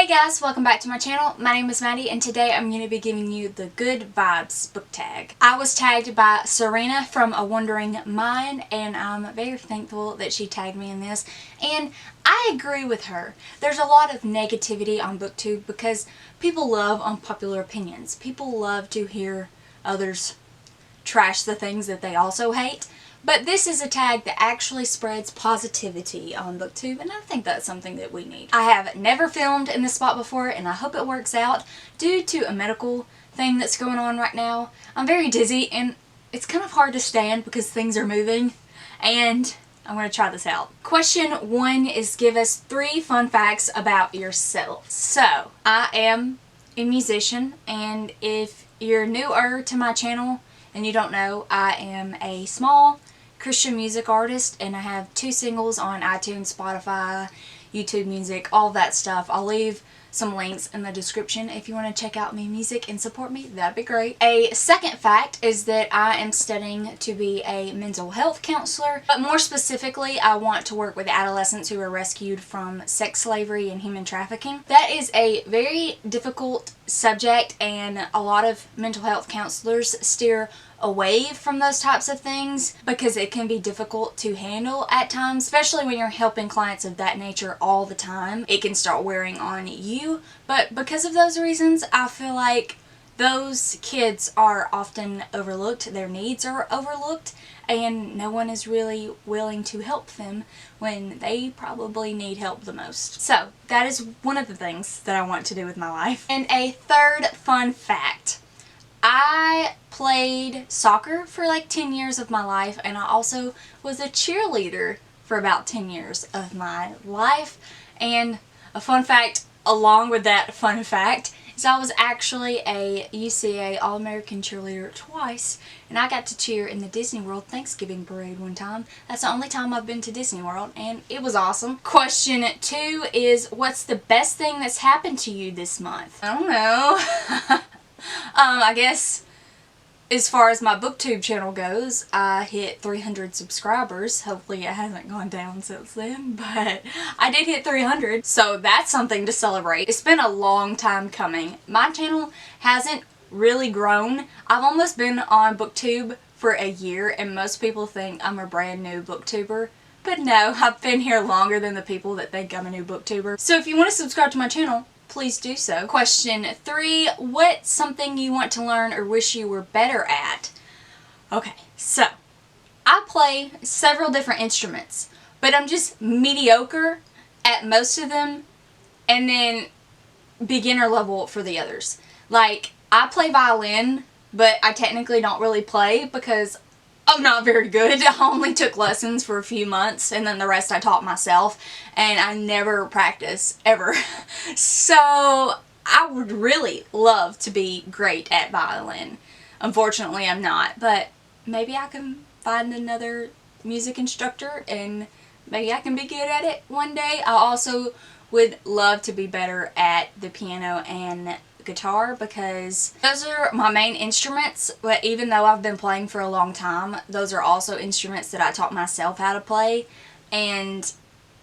guys, welcome back to my channel. My name is Maddie and today I'm going to be giving you the Good Vibes book tag. I was tagged by Serena from A Wandering Mind and I'm very thankful that she tagged me in this, and I agree with her. There's a lot of negativity on BookTube because people love unpopular opinions. People love to hear others trash the things that they also hate. But this is a tag that actually spreads positivity on BookTube, and I think that's something that we need. I have never filmed in this spot before, and I hope it works out due to a medical thing that's going on right now. I'm very dizzy, and it's kind of hard to stand because things are moving, and I'm going to try this out. Question 1 is give us 3 fun facts about yourself. So, I am a musician, and if you're newer to my channel and you don't know, I am a small Christian music artist, and I have 2 singles on iTunes, Spotify, YouTube Music, all that stuff. I'll leave some links in the description if you want to check out my music and support me. That'd be great. A second fact is that I am studying to be a mental health counselor, but more specifically I want to work with adolescents who are rescued from sex slavery and human trafficking. That is a very difficult subject, and a lot of mental health counselors steer away from those types of things because it can be difficult to handle at times, especially when you're helping clients of that nature all the time. It can start wearing on you, but because of those reasons, I feel like those kids are often overlooked, their needs are overlooked, and no one is really willing to help them when they probably need help the most. So that is one of the things that I want to do with my life. And a third fun fact. I played soccer for like 10 years of my life, and I also was a cheerleader for about 10 years of my life. And a fun fact along with that fun fact is I was actually a UCA All-American cheerleader twice, and I got to cheer in the Disney World Thanksgiving parade one time. That's the only time I've been to Disney World, and it was awesome. Question 2 is what's the best thing that's happened to you this month? I don't know. I guess as far as my BookTube channel goes, I hit 300 subscribers. Hopefully it hasn't gone down since then, but I did hit 300, so that's something to celebrate. It's been a long time coming. My channel hasn't really grown. I've almost been on BookTube for a year, and most people think I'm a brand new BookTuber. But no, I've been here longer than the people that think I'm a new BookTuber. So if you want to subscribe to my channel, please do so. Question 3, what's something you want to learn or wish you were better at? Okay, so I play several different instruments, but I'm just mediocre at most of them, and then beginner level for the others. Like, I play violin, but I technically don't really play because I'm not very good. I only took lessons for a few months, and then the rest I taught myself, and I never practice ever. So I would really love to be great at violin. Unfortunately, I'm not, but maybe I can find another music instructor and maybe I can be good at it one day. I also would love to be better at the piano and guitar because those are my main instruments, but even though I've been playing for a long time, those are also instruments that I taught myself how to play, and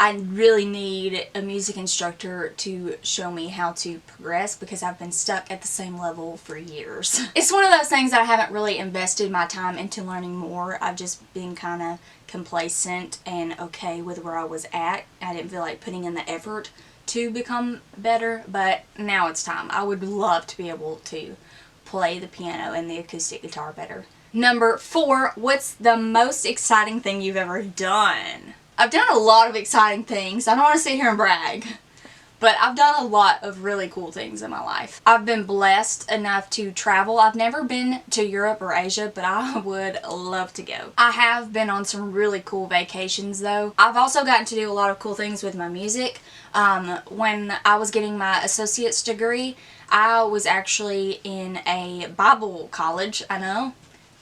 I really need a music instructor to show me how to progress because I've been stuck at the same level for years. It's one of those things that I haven't really invested my time into learning more. I've just been kind of complacent and okay with where I was at. I didn't feel like putting in the effort to become better, but now it's time. I would love to be able to play the piano and the acoustic guitar better. Number 4, what's the most exciting thing you've ever done? I've done a lot of exciting things. I don't want to sit here and brag, but I've done a lot of really cool things in my life. I've been blessed enough to travel. I've never been to Europe or Asia, but I would love to go. I have been on some really cool vacations though. I've also gotten to do a lot of cool things with my music. When I was getting my associate's degree, I was actually in a Bible college. I know.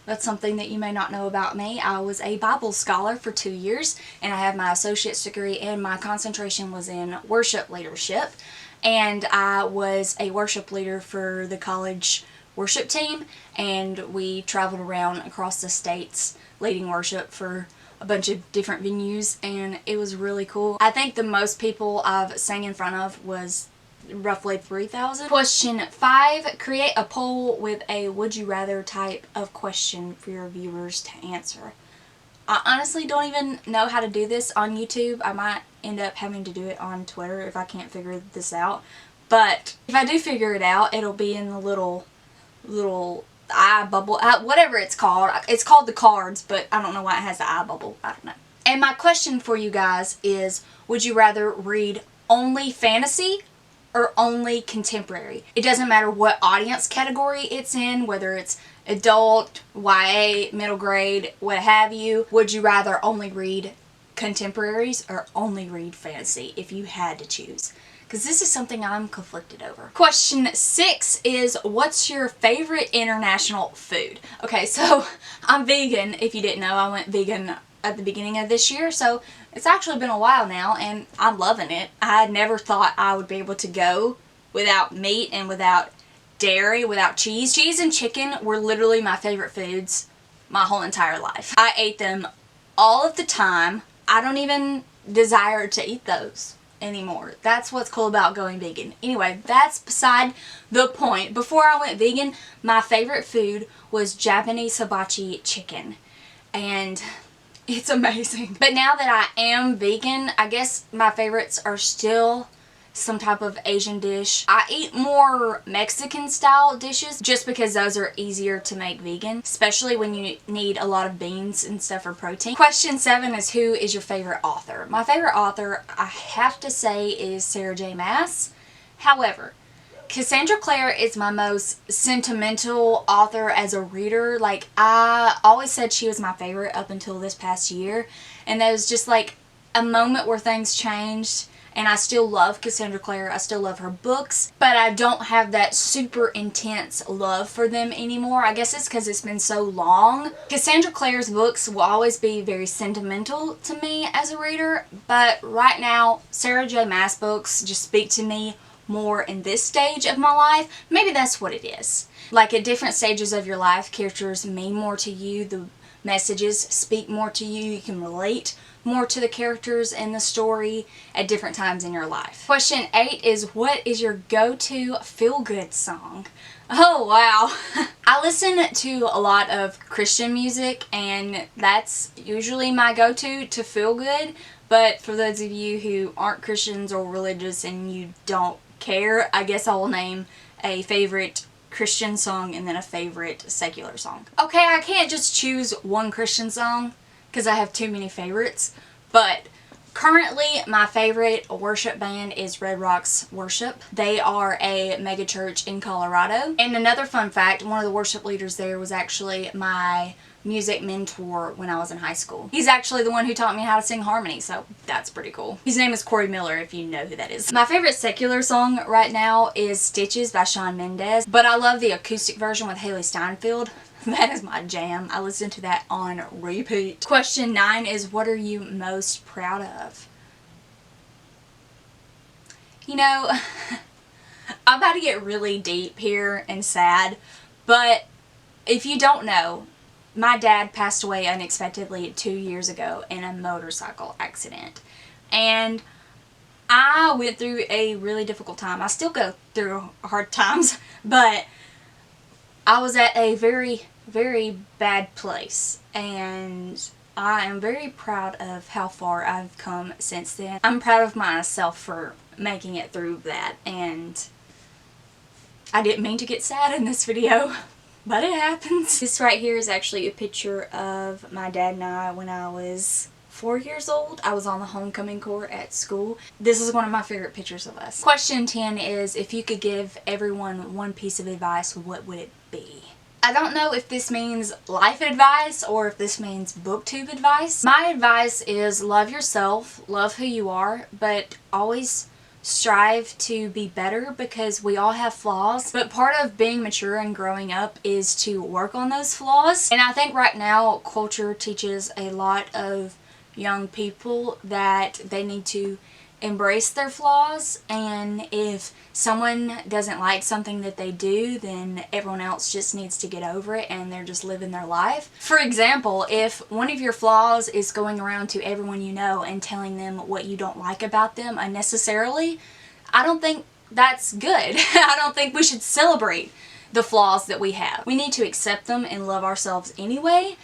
That's something that you may not know about me. I was a Bible scholar for 2 years, and I have my associate's degree, and my concentration was in worship leadership. And I was a worship leader for the college worship team, and we traveled around across the states leading worship for a bunch of different venues, and it was really cool. I think the most people I've sang in front of was roughly 3,000. Question 5, create a poll with a would you rather type of question for your viewers to answer. I honestly don't even know how to do this on YouTube. I might end up having to do it on Twitter if I can't figure this out. But if I do figure it out, it'll be in the little eye bubble, whatever it's called. It's called the cards, but I don't know why it has the eye bubble. I don't know. And my question for you guys is, would you rather read only fantasy or only contemporary? It doesn't matter what audience category it's in, whether it's adult, YA, middle grade, what have you. Would you rather only read contemporaries or only read fantasy if you had to choose? Because this is something I'm conflicted over. Question 6 is, what's your favorite international food? Okay, so I'm vegan. If you didn't know, I went vegan at the beginning of this year, so it's actually been a while now and I'm loving it. I never thought I would be able to go without meat and without dairy, without cheese. Cheese and chicken were literally my favorite foods my whole entire life. I ate them all of the time. I don't even desire to eat those anymore. That's what's cool about going vegan. Anyway, that's beside the point. Before I went vegan, my favorite food was Japanese hibachi chicken, and it's amazing. But now that I am vegan, I guess my favorites are still some type of Asian dish. I eat more Mexican style dishes just because those are easier to make vegan, especially when you need a lot of beans and stuff for protein. Question 7 is, who is your favorite author? My favorite author, I have to say, is Sarah J. Maas. However, Cassandra Clare is my most sentimental author as a reader. Like, I always said she was my favorite up until this past year, and there was just like a moment where things changed. And I still love Cassandra Clare. I still love her books. But I don't have that super intense love for them anymore. I guess it's because it's been so long. Cassandra Clare's books will always be very sentimental to me as a reader. But right now, Sarah J. Maas books just speak to me more in this stage of my life. Maybe that's what it is. Like, at different stages of your life, characters mean more to you. The messages speak more to you. You can relate more to the characters in the story at different times in your life. Question 8 is, what is your go-to feel-good song? Oh, wow. I listen to a lot of Christian music, and that's usually my go-to to feel good. But for those of you who aren't Christians or religious and you don't care, I guess I will name a favorite Christian song and then a favorite secular song. Okay, I can't just choose one Christian song because I have too many favorites, but currently my favorite worship band is Red Rocks Worship. They are a mega church in Colorado. And another fun fact, one of the worship leaders there was actually my music mentor when I was in high school. He's actually the one who taught me how to sing harmony, so that's pretty cool. His name is Corey Miller, if you know who that is. My favorite secular song right now is Stitches by Shawn Mendes, but I love the acoustic version with Haley Steinfeld. That is my jam. I listen to that on repeat. Question 9 is, what are you most proud of? You know, I'm about to get really deep here and sad, but if you don't know, my dad passed away unexpectedly 2 years ago in a motorcycle accident. And I went through a really difficult time. I still go through hard times, but I was at a very, very bad place. And I am very proud of how far I've come since then. I'm proud of myself for making it through that. And I didn't mean to get sad in this video, but it happens. This right here is actually a picture of my dad and I when I was 4 years old. I was on the homecoming court at school. This is one of my favorite pictures of us. Question 10 is, if you could give everyone one piece of advice, what would it be? I don't know if this means life advice or if this means booktube advice. My advice is love yourself, love who you are, but always strive to be better because we all have flaws. But part of being mature and growing up is to work on those flaws. And I think right now culture teaches a lot of young people that they need to embrace their flaws, and if someone doesn't like something that they do, then everyone else just needs to get over it and they're just living their life. For example, if one of your flaws is going around to everyone you know and telling them what you don't like about them unnecessarily, I don't think that's good. I don't think we should celebrate the flaws that we have. We need to accept them and love ourselves anyway,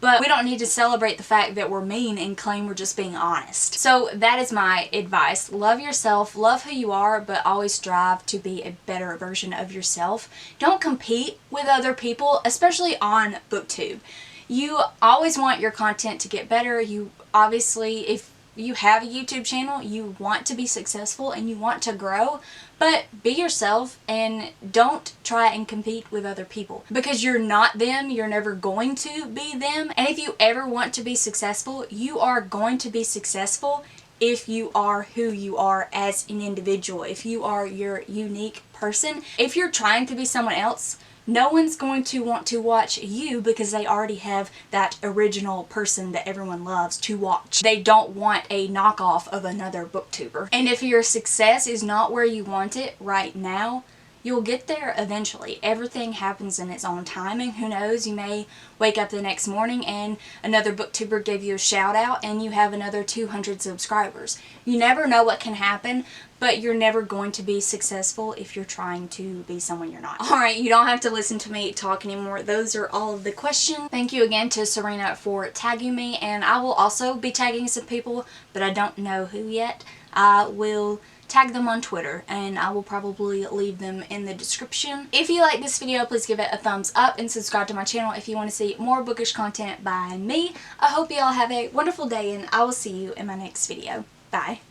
but we don't need to celebrate the fact that we're mean and claim we're just being honest. So that is my advice. Love yourself, love who you are, but always strive to be a better version of yourself. Don't compete with other people, especially on BookTube. You always want your content to get better. You obviously, if you have a YouTube channel, you want to be successful and you want to grow, but be yourself and don't try and compete with other people, because you're not them. You're never going to be them. And if you ever want to be successful, you are going to be successful if you are who you are as an individual, if you are your unique person. If you're trying to be someone else, no one's going to want to watch you because they already have that original person that everyone loves to watch. They don't want a knockoff of another booktuber. And if your success is not where you want it right now, you'll get there eventually. Everything happens in its own timing. Who knows, you may wake up the next morning and another booktuber gave you a shout out and you have another 200 subscribers. You never know what can happen, but you're never going to be successful if you're trying to be someone you're not. Alright, you don't have to listen to me talk anymore. Those are all of the questions. Thank you again to Serena for tagging me, and I will also be tagging some people, but I don't know who yet. I will tag them on Twitter, and I will probably leave them in the description. If you like this video, please give it a thumbs up and subscribe to my channel if you want to see more bookish content by me. I hope you all have a wonderful day, and I will see you in my next video. Bye.